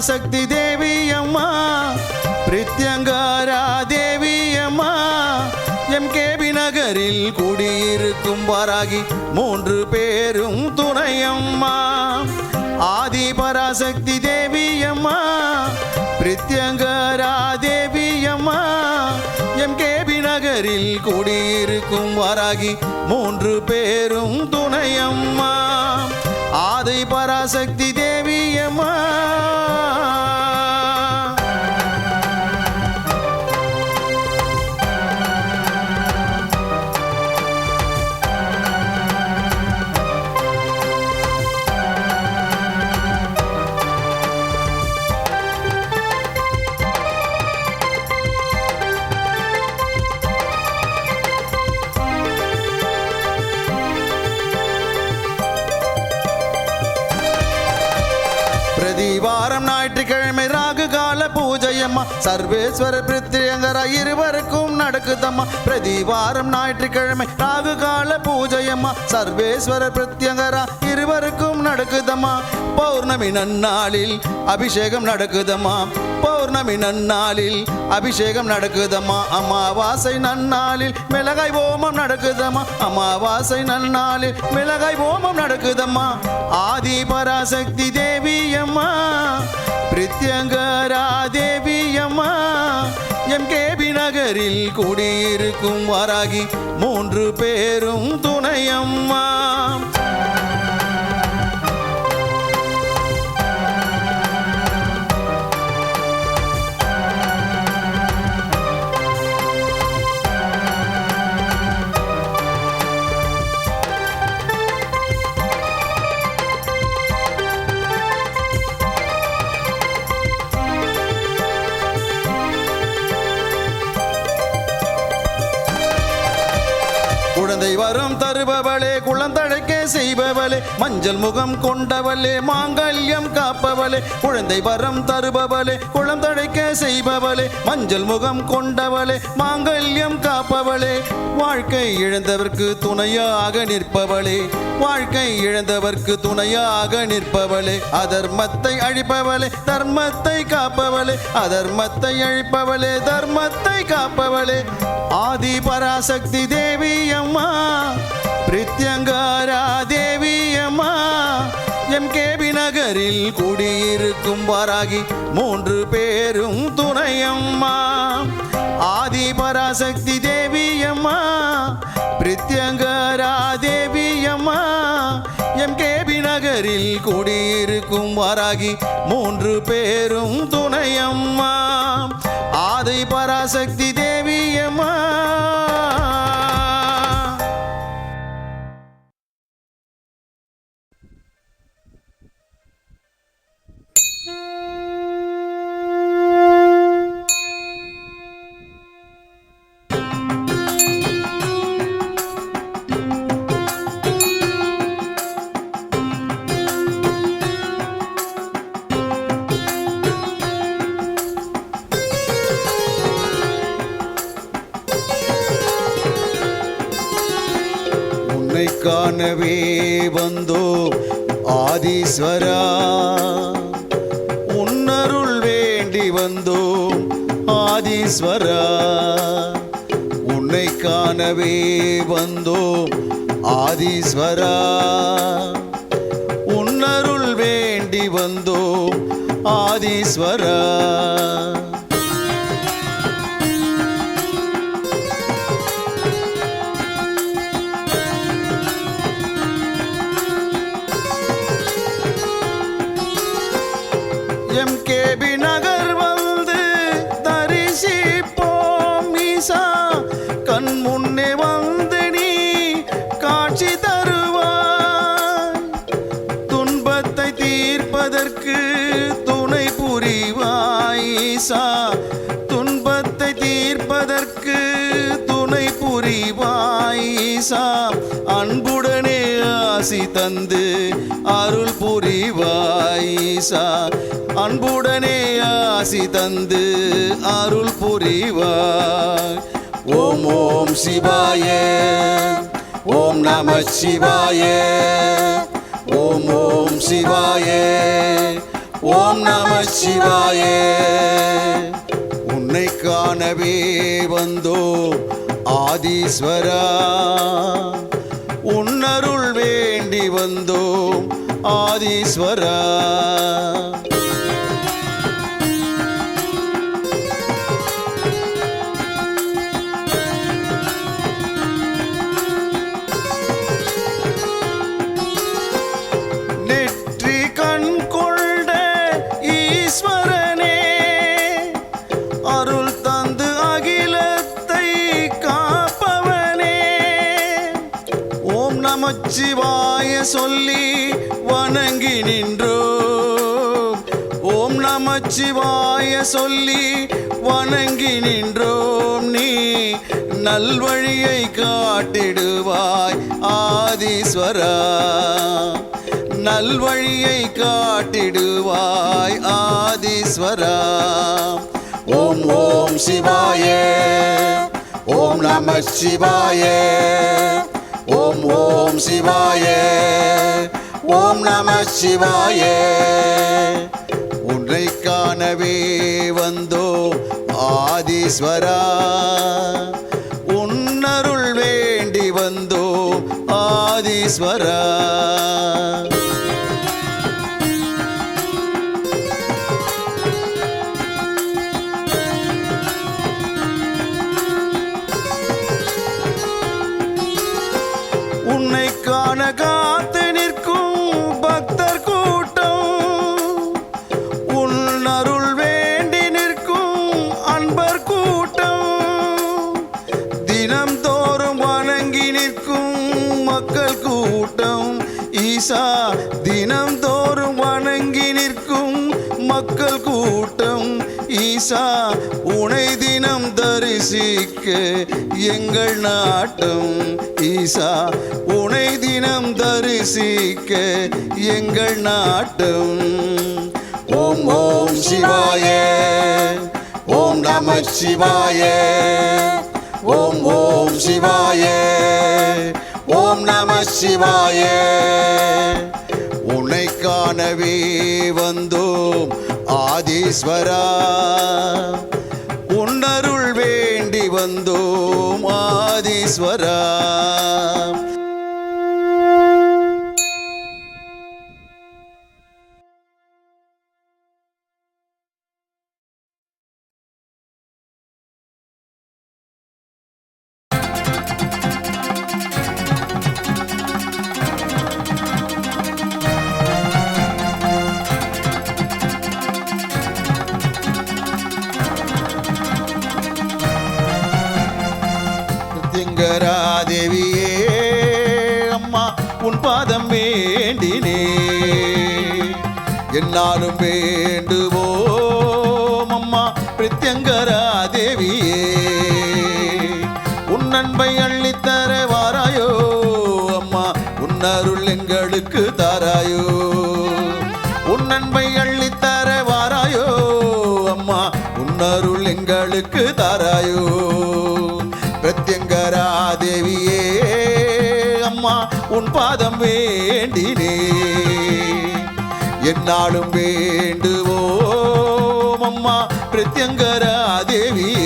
பராசக்தி தேவி அம்மா பிரித்யங்காரா தேவி அம்மா எம்கேபி நகரில் குடியிருக்கும் வாராகி 3 பேரும் துணையம்மா ஆதி பராசக்தி தேவி அம்மா பிரித்யங்காரா தேவி அம்மா எம்கேபி நகரில் குடியிருக்கும் வாராகி 3 பேரும் துணையம்மா ஆதி பராசக்தி தேவி அம்மா வாரம் ஞாயிற்றுக்கிழமை ராகு கால பூஜையம்மா சர்வேஸ்வர பிரித்யங்கரா இருவருக்கும் நடக்குதம்மா பிரதிவாரம் ஞாயிற்றுக்கிழமை ராகு கால பூஜையம்மா சர்வேஸ்வர பிரித்யங்கரா இருவருக்கும் நடக்குதம்மா பௌர்ணமி நன்னாளில் அபிஷேகம் நடக்குதம்மா பௌர்ணமி நன்னாளில் அபிஷேகம் நடக்குதம்மா அமாவாசை நன்னாளில் மிளகாய் ஓமம் நடக்குதம்மா அமாவாசை நன்னாளில் மிளகாய் ஓமம் நடக்குதம்மா ஆதி பராசக்தி தேவி அம்மா பிரித்யங்கரா தேவி அம்மா எம்கேபி நகரில் குடியிருக்கும் வாராகி 3 பேரும் துணையம்மா குழந்தை வரம் தருபவளே குழந்தழைக்க செய்பவளே மஞ்சள் முகம் கொண்டவளே மாங்கல்யம் காப்பவளே குழந்தை வரம் தருபவளே குழந்தழைக்க செய்பவளே மஞ்சள் முகம் கொண்டவளே மாங்கல்யம் காப்பவளே வாழ்க்கை இழந்தவர்க்கு துணையாக நிற்பவளே வாழ்க்கை இழந்தவர்க்கு துணையாக நிற்பவளே அதர்மத்தை அழிப்பவளே தர்மத்தை காப்பவளே அதர்மத்தை அழிப்பவளே தர்மத்தை காப்பவளே ஆதி பராசக்தி தேவி அம்மா பிரித்யங்கரா தேவி அம்மா எம்கேபி நகரில் குடியிருக்கும் வாராகி 3 பேரும் துணையம்மா ஆதி பராசக்தி தேவி அம்மா பிரித்யங்கரா தேவி அம்மா எம்கேபி நகரில் குடியிருக்கும் வாராகி 3 பேரும் துணையம்மா ஆதி பராசக்தி தேவி அம்மா காணவே வந்தோ ஆதீஸ்வரா உன்னருள் வேண்டி வந்தோ ஆதீஸ்வரா உன்னை காணவே வந்தோ ஆதீஸ்வரா உன்னருள் வேண்டி வந்தோ ஆதீஸ்வரா எம்கேபி நகர் வந்து தரிசிப்போம் ஈசா கண் முன்னே வந்து நீ காட்சி தருவாய் துன்பத்தை தீர்ப்பதற்கு துணை புரிவாய் ஈசா துன்பத்தை தீர்ப்பதற்கு துணை புரிவாய் ஈசா அன்புடனே ஆசி தந்து அருள் புரிவாய் ஈசா அன்புடனே ஆசி தந்து அருள் புரிவாய் ஓம் ஓம் சிவாய ஓம் நம சிவாய ஓம் ஓம் சிவாய ஓம் நம சிவாயே. உன்னை காணவே வந்தோம் ஆதீஸ்வரா, உன்னருள் வேண்டி வந்தோம் ஆதீஸ்வரா. நெற்றி கண் கொண்ட ஈஸ்வரனே, அருள் தந்து அகிலத்தை காப்பவனே, ஓம் நமச்சிவாய சொல்லி வணங்கி நின்றோம். ஓம் நமச்சிவாய சொல்லி வணங்கி நின்றோம். நீ நல்வழியை காட்டிடுவாய் ஆதீஸ்வரா, நல்வழியை காட்டிடுவாய் ஆதீஸ்வரா. ஓம் ஓம் சிவாயே, ஓம் நம சிவாயே, ஓம் ஓம் சிவாயே, ஓம் நம சிவாயே. உன்னை காணவே வந்தோம் ஆதீஸ்வரா, உன்னருள் வேண்டி வந்தோம் ஆதீஸ்வரா. உன்னை காண காத்து நிற்கும் பக்தர் கூட்டம், உன் அருள் வேண்டி நிற்கும் அன்பர் கூட்டம், தினம் தோறும் வணங்கி நிற்கும் மக்கள் கூட்டம். ஈசா, தினம் தோறும் வணங்கி நிற்கும் மக்கள் கூட்டம். ஈசா, உனை தினம் தரிசிக்க எங்கள் நாட்டம். ஈசா, உனை தினம் தரிசிக்க எங்கள் நாட்டம். ஓம் ஓம் சிவாயே, ஓம் நம சிவாயே, ஓம் ஓம் சிவாயே, ஓம் நம சிவாயே. உன்னை காணவே வந்தோம் ஆதீஸ்வரா, உன்னருள் வேண்டி வந்தோம் ஆதீஸ்வரா. தேவியே அம்மா, உன் பாதம் வேண்டினே, என்னாலும் வேண்டுவோம் அம்மா பிரத்யங்கரா தேவியே. உன் அன்பை அள்ளித்தர வாராயோ அம்மா, உன் அருள் எங்களுக்கு தாராயோ. உன் அன்பை அள்ளித்தர வாராயோ அம்மா, உன் அருள் எங்களுக்கு தாராயோ. பிரத்யங்கரா தேவியே அம்மா, உன் பாதம் வேண்டினே, என்னாலும் வேண்டுவோம் அம்மா பிரத்யங்கரா தேவியே.